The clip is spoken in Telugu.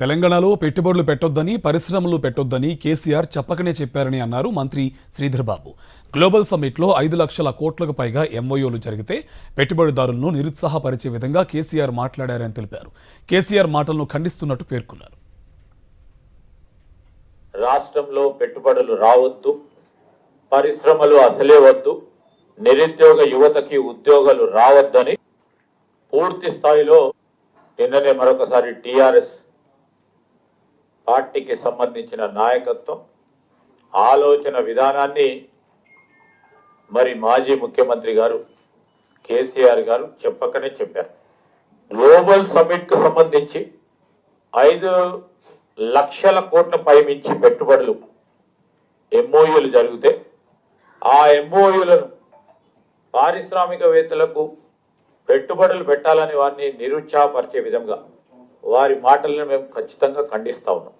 తెలంగాణలో పెట్టుబడులు పెట్టొద్దని, పరిశ్రమలు పెట్టొద్దని కేసీఆర్ చెప్పకనే చెప్పారని అన్నారు మంత్రి శ్రీధర్ బాబు. గ్లోబల్ సమ్మిట్లో 5 లక్షల కోట్లకు పైగా ఎంఓయూలు జరిగితే పెట్టుబడిదారులను నిరుత్సాహపరిచే విధంగా కేసీఆర్ మాట్లాడారని తెలిపారు. కేసీఆర్ మాటలను ఖండిస్తున్నట్టు పేర్కొన్నారు. రాష్ట్రంలో పెట్టుబడులు రావద్దు, పరిశ్రమలు అసలే వద్దు, నిరుద్యోగ యువతకి ఉద్యోగాలు రావద్దని పూర్తి స్థాయిలో నిన్ననే మరొకసారి టీఆర్ఎస్ పార్టీకి సంబంధించిన నాయకత్వం ఆలోచన విధానాన్ని మరి మాజీ ముఖ్యమంత్రి గారు కేసీఆర్ గారు చెప్పకనే చెప్పారు. గ్లోబల్ సమ్మిట్ కు సంబంధించి 5 లక్షల కోట్ల పైమించి పెట్టుబడులు ఎంఓయూలు జరిగితే ఆ ఎంఓయూలను పారిశ్రామికవేత్తలకు పెట్టుబడులు పెట్టాలని వారిని నిరుత్సాహపరిచే విధంగా వారి మాటలను మేము ఖచ్చితంగా ఖండిస్తా ఉన్నాం.